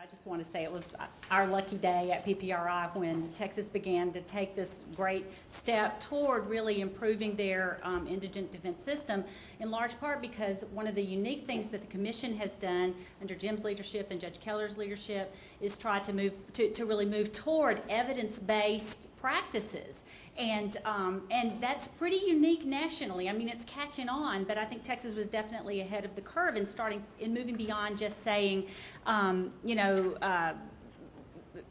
I just want to say it was our lucky day at PPRI when Texas began to take this great step toward really improving their indigent defense system, in large part because one of the unique things that the Commission has done under Jim's leadership and Judge Keller's leadership is try to move to really move toward evidence-based practices. And that's pretty unique nationally. I mean, it's catching on, but I think Texas was definitely ahead of the curve in moving beyond just saying,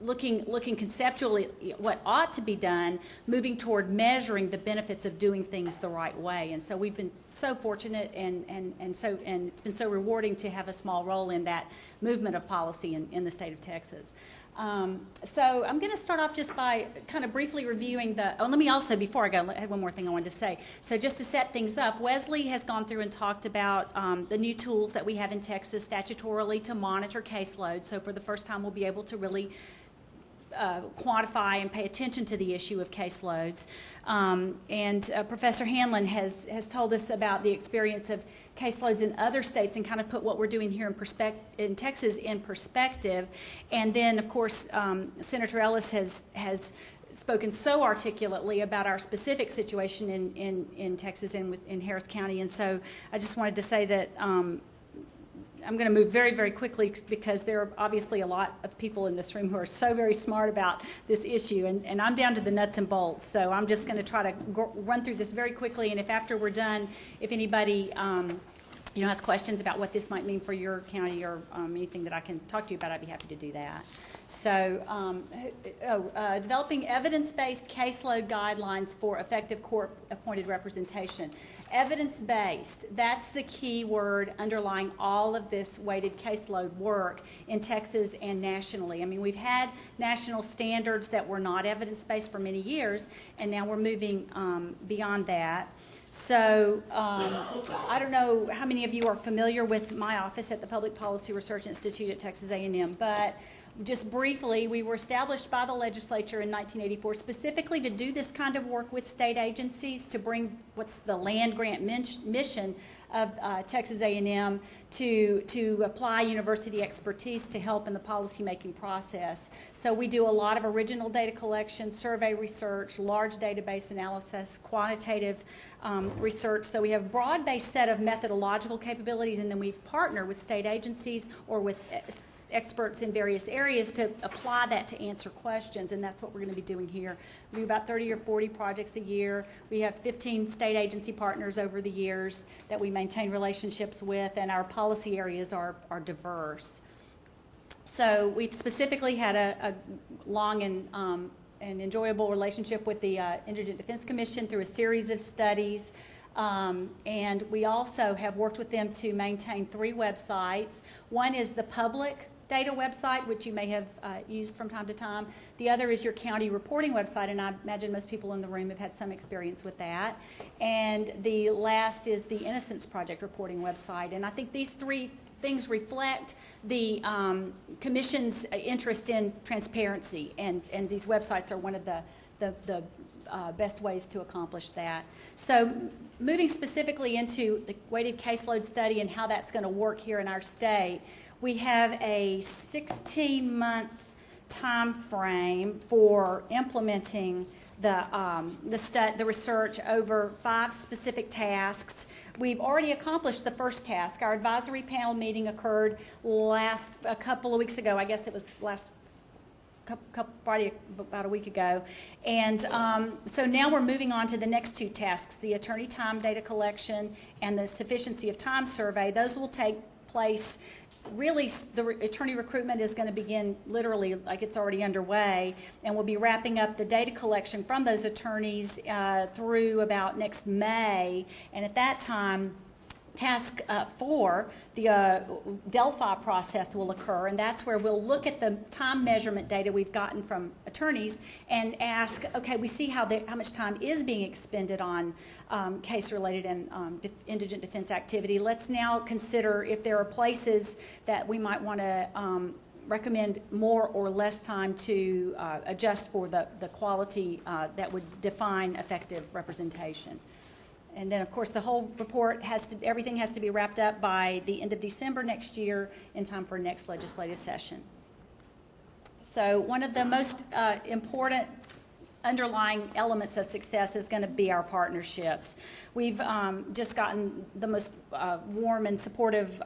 looking conceptually what ought to be done, moving toward measuring the benefits of doing things the right way. And so we've been so fortunate and it's been so rewarding to have a small role in that movement of policy in the state of Texas. So I'm going to start off just by kind of briefly reviewing let me also, before I go, I had one more thing I wanted to say. So just to set things up, Wesley has gone through and talked about the new tools that we have in Texas statutorily to monitor caseload. So for the first time, we'll be able to really quantify and pay attention to the issue of caseloads. Professor Hanlon has told us about the experience of caseloads in other states and kind of put what we're doing here in Texas in perspective. And then, of course, Senator Ellis has spoken so articulately about our specific situation in Texas and in Harris County. And so I just wanted to say that I'm going to move very, very quickly because there are obviously a lot of people in this room who are so very smart about this issue, and I'm down to the nuts and bolts. So I'm just going to try to run through this very quickly, and if after we're done, if anybody has questions about what this might mean for your county or anything that I can talk to you about, I'd be happy to do that. So developing evidence-based caseload guidelines for effective court-appointed representation. Evidence-based, that's the key word underlying all of this weighted caseload work in Texas and nationally. I mean, we've had national standards that were not evidence-based for many years, and now we're moving beyond that. So I don't know how many of you are familiar with my office at the Public Policy Research Institute at Texas A&M, but just briefly, we were established by the legislature in 1984 specifically to do this kind of work with state agencies to bring what's the land grant mission of Texas A&M to apply university expertise to help in the policymaking process. So we do a lot of original data collection, survey research, large database analysis, quantitative research. So we have a broad-based set of methodological capabilities, and then we partner with state agencies or with experts in various areas to apply that to answer questions, and that's what we're going to be doing here. We do about 30 or 40 projects a year. We have 15 state agency partners over the years that we maintain relationships with, and our policy areas are diverse. So we've specifically had a long and enjoyable relationship with the Indigent Defense Commission through a series of studies. And we also have worked with them to maintain 3 websites. One is the public data website, which you may have used from time to time. The other is your county reporting website, and I imagine most people in the room have had some experience with that. And the last is the Innocence Project reporting website. And I think these 3 things reflect the Commission's interest in transparency, and these websites are one of the best ways to accomplish that. So moving specifically into the weighted caseload study and how that's going to work here in our state, we have a 16-month time frame for implementing the research over 5 specific tasks. We've already accomplished the first task. Our advisory panel meeting occurred a couple of weeks ago. I guess it was last Friday, about a week ago. And so now we're moving on to the next 2 tasks, the attorney time data collection and the sufficiency of time survey. Those will take place. Really, the attorney recruitment is going to begin literally like it's already underway, and we'll be wrapping up the data collection from those attorneys through about next May. And at that time, Task 4, the Delphi process will occur, and that's where we'll look at the time measurement data we've gotten from attorneys and ask, okay, we see how much time is being expended on case-related and indigent defense activity. Let's now consider if there are places that we might want to recommend more or less time to adjust for the quality that would define effective representation. And then, of course, the whole report everything has to be wrapped up by the end of December next year in time for next legislative session. So one of the most important underlying elements of success is going to be our partnerships. We've just gotten the most warm and supportive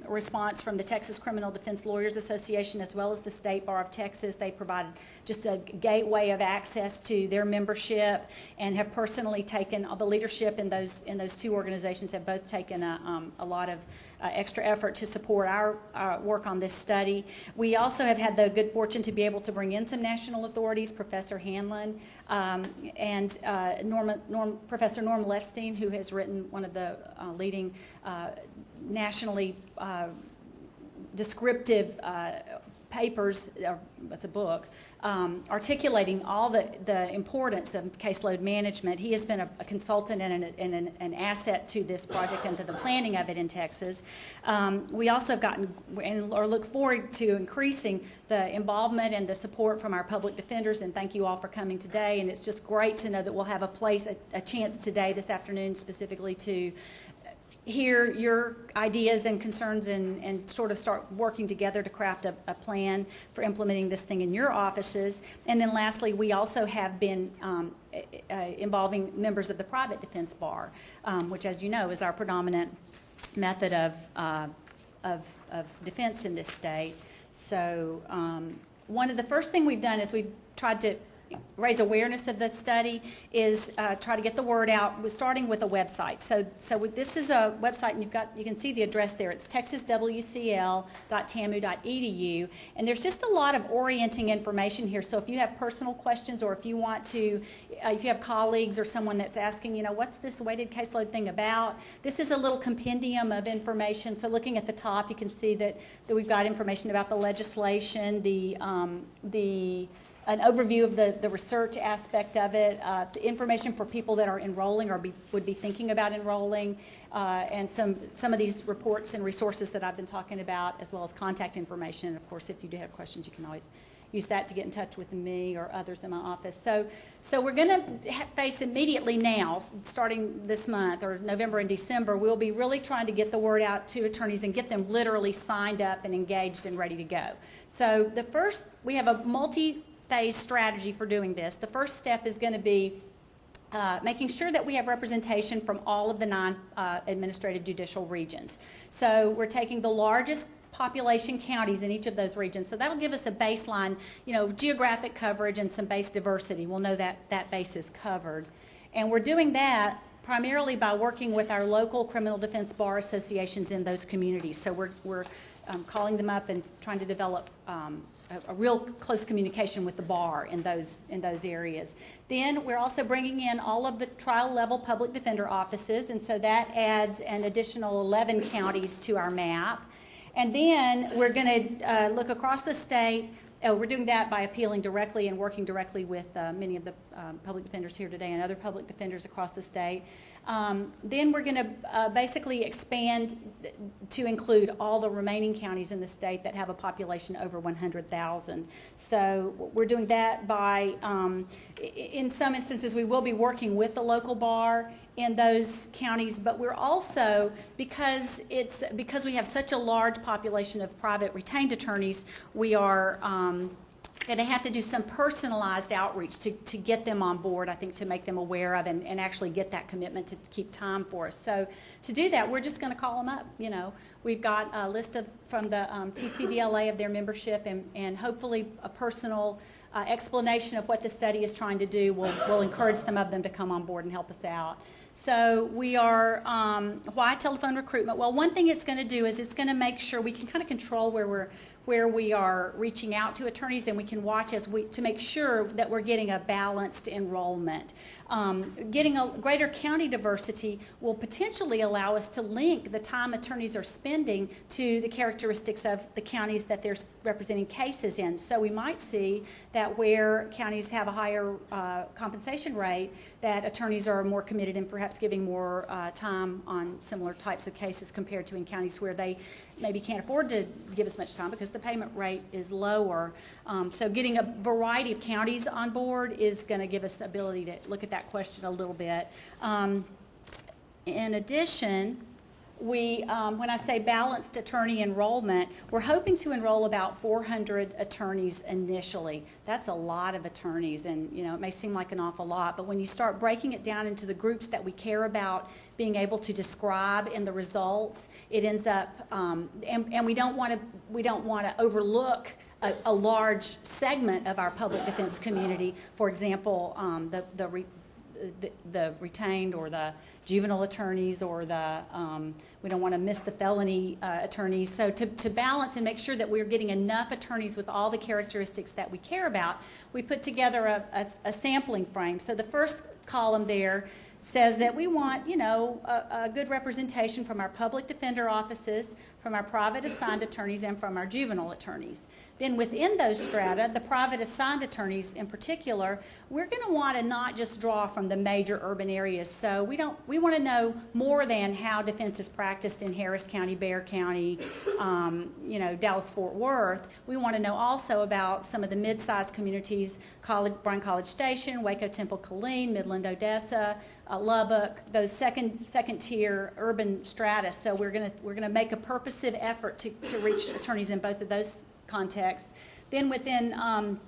response from the Texas Criminal Defense Lawyers Association as well as the State Bar of Texas. They provide just a gateway of access to their membership and have personally taken the leadership in those two organizations have both taken a lot of extra effort to support our work on this study. We also have had the good fortune to be able to bring in some national authorities, Professor Hanlon and Professor Norm Lefstein, who has written one of the leading nationally descriptive papers, it's a book, articulating all the importance of caseload management. He has been a consultant and an asset to this project and to the planning of it in Texas. We also have gotten or look forward to increasing the involvement and the support from our public defenders, and thank you all for coming today. And it's just great to know that we'll have a chance today, this afternoon specifically, to hear your ideas and concerns and sort of start working together to craft a plan for implementing this thing in your offices. And then lastly, we also have been involving members of the private defense bar, which, as you know, is our predominant method of defense in this state. So one of the first thing we've done is we've tried to raise awareness of the study is try to get the word out. We're starting with a website. So this is a website, and you can see the address there. It's texaswcl.tamu.edu, and there's just a lot of orienting information here. So if you have personal questions, or if you want to, if you have colleagues or someone that's asking, what's this weighted caseload thing about? This is a little compendium of information. So looking at the top, you can see that we've got information about the legislation, an overview of the research aspect of it, the information for people that are enrolling or would be thinking about enrolling, and some of these reports and resources that I've been talking about, as well as contact information. And of course, if you do have questions, you can always use that to get in touch with me or others in my office. So we're going to face immediately now, starting this month or November and December, we'll be really trying to get the word out to attorneys and get them literally signed up and engaged and ready to go. So we have a multi-phase strategy for doing this. The first step is going to be making sure that we have representation from all of the 9 administrative judicial regions. So we're taking the largest population counties in each of those regions. So that'll give us a baseline, geographic coverage and some base diversity. We'll know that that base is covered. And we're doing that primarily by working with our local criminal defense bar associations in those communities. So we're calling them up and trying to develop a real close communication with the bar in those areas. Then we're also bringing in all of the trial level public defender offices, and so that adds an additional 11 counties to our map. And then we're going to look across the state. We're doing that by appealing directly and working directly with many of the public defenders here today and other public defenders across the state. Then we're going to basically expand to include all the remaining counties in the state that have a population over 100,000. So we're doing that by, in some instances, we will be working with the local bar in those counties, but we're also, because we have such a large population of private retained attorneys, we are going to have to do some personalized outreach to get them on board, I think, to make them aware of and actually get that commitment to keep time for us. So to do that, we're just going to call them up. We've got a list from the TCDLA of their membership, and hopefully a personal explanation of what the study is trying to do will encourage some of them to come on board and help us out. So we are, why telephone recruitment? Well, one thing it's going to do is it's going to make sure we can kind of control where we are reaching out to attorneys, and we can watch to make sure that we're getting a balanced enrollment. Getting a greater county diversity will potentially allow us to link the time attorneys are spending to the characteristics of the counties that they're representing cases in. So we might see that where counties have a higher compensation rate, that attorneys are more committed and perhaps giving more time on similar types of cases compared to in counties where they maybe can't afford to give as much time because the payment rate is lower. So getting a variety of counties on board is going to give us the ability to look at that question a little bit. In addition, when I say balanced attorney enrollment, we're hoping to enroll about 400 attorneys initially. That's a lot of attorneys, and it may seem like an awful lot, but when you start breaking it down into the groups that we care about being able to describe in the results, it ends up, and we don't want to overlook a large segment of our public defense community. For example, the retained or the juvenile attorneys, or we don't want to miss the felony attorneys. So to balance and make sure that we're getting enough attorneys with all the characteristics that we care about, we put together a sampling frame. So the first column there says that we want, a good representation from our public defender offices, from our private assigned attorneys, and from our juvenile attorneys. Then within those strata, the private assigned attorneys in particular, we're going to want to not just draw from the major urban areas. So we want to know more than how defense is practiced in Harris County, Bexar County, Dallas-Fort Worth. We want to know also about some of the mid-sized communities, Bryan College Station, Waco, Temple, Killeen, Midland, Odessa, Lubbock, those second-tier urban strata. So we're gonna make a purposive effort to reach attorneys in both of those contexts. Then within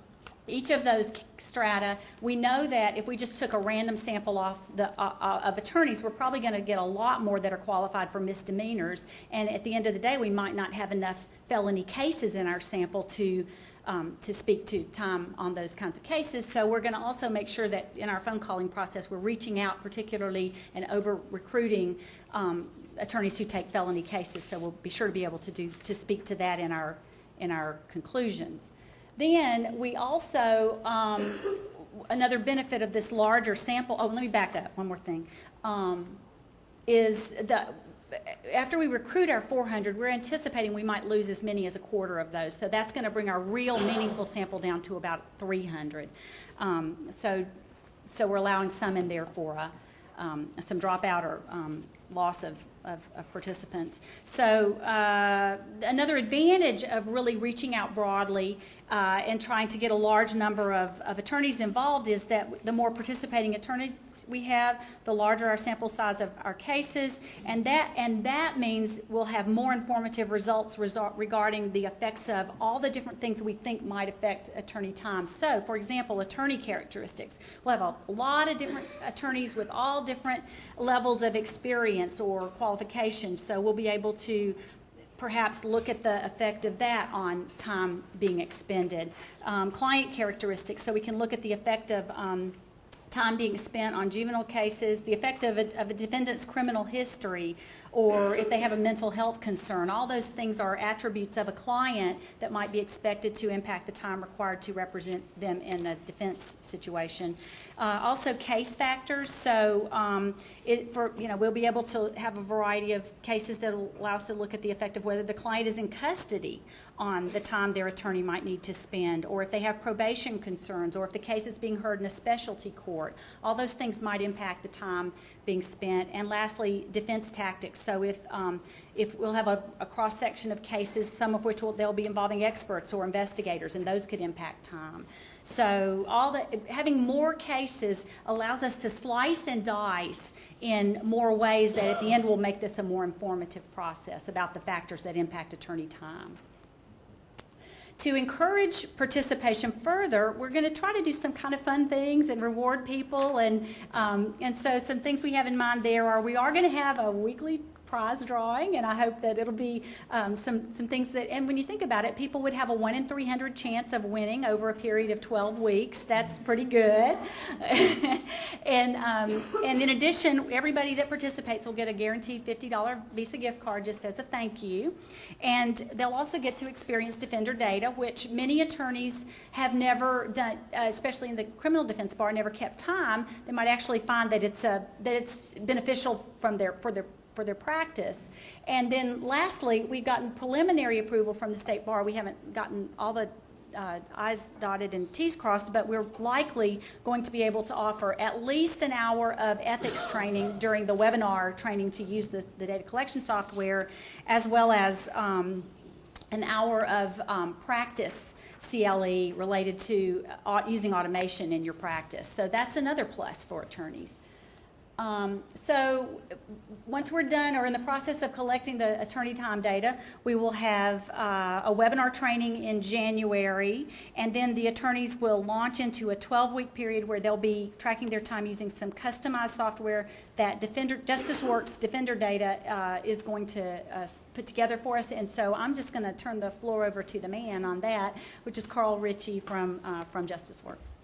each of those strata, we know that if we just took a random sample off of attorneys, we're probably going to get a lot more that are qualified for misdemeanors. And at the end of the day, we might not have enough felony cases in our sample to speak to time on those kinds of cases. So we're going to also make sure that in our phone calling process, we're reaching out particularly and over-recruiting attorneys who take felony cases. So we'll be sure to be able to speak to that in our conclusions. Then we also, another benefit of this larger sample, let me back up, one more thing, is that after we recruit our 400, we're anticipating we might lose as many as a quarter of those. So that's going to bring our real meaningful sample down to about 300. So we're allowing some in there for some dropout or loss of participants. So another advantage of really reaching out broadly and trying to get a large number of attorneys involved is that the more participating attorneys we have, the larger our sample size of our cases, and that means we'll have more informative results regarding the effects of all the different things we think might affect attorney time. So, for example, attorney characteristics. We'll have a lot of different attorneys with all different levels of experience or qualifications, so we'll be able to perhaps look at the effect of that on time being expended. Client characteristics, so we can look at the effect of time being spent on juvenile cases, the effect of a defendant's criminal history, or if they have a mental health concern. All those things are attributes of a client that might be expected to impact the time required to represent them in a defense situation. Also case factors, so we'll be able to have a variety of cases that will allow us to look at the effect of whether the client is in custody on the time their attorney might need to spend, or if they have probation concerns, or if the case is being heard in a specialty court. All those things might impact the time being spent. And lastly, defense tactics. So if we'll have a cross-section of cases, some of which they'll be involving experts or investigators, and those could impact time. So having more cases allows us to slice and dice in more ways that at the end will make this a more informative process about the factors that impact attorney time. To encourage participation further, we're going to try to do some kind of fun things and reward people, and so some things we have in mind there are we are going to have a weekly prize drawing, and I hope that it'll be some things that, and when you think about it, people would have a 1 in 300 chance of winning over a period of 12 weeks. That's pretty good. And in addition, everybody that participates will get a guaranteed $50 Visa gift card just as a thank you. And they'll also get to experience defender data, which many attorneys have never done, especially in the criminal defense bar, never kept time. They might actually find that it's beneficial for their practice. And then lastly, we've gotten preliminary approval from the state bar. We haven't gotten all the I's dotted and T's crossed, but we're likely going to be able to offer at least an hour of ethics training during the webinar training to use the data collection software, as well as an hour of practice CLE related to using automation in your practice. So that's another plus for attorneys. So once we're done or in the process of collecting the attorney time data, we will have a webinar training in January, and then the attorneys will launch into a 12-week period where they'll be tracking their time using some customized software that JusticeWorks Defender Data is going to put together for us. And so I'm just going to turn the floor over to the man on that, which is Carl Ritchie from JusticeWorks.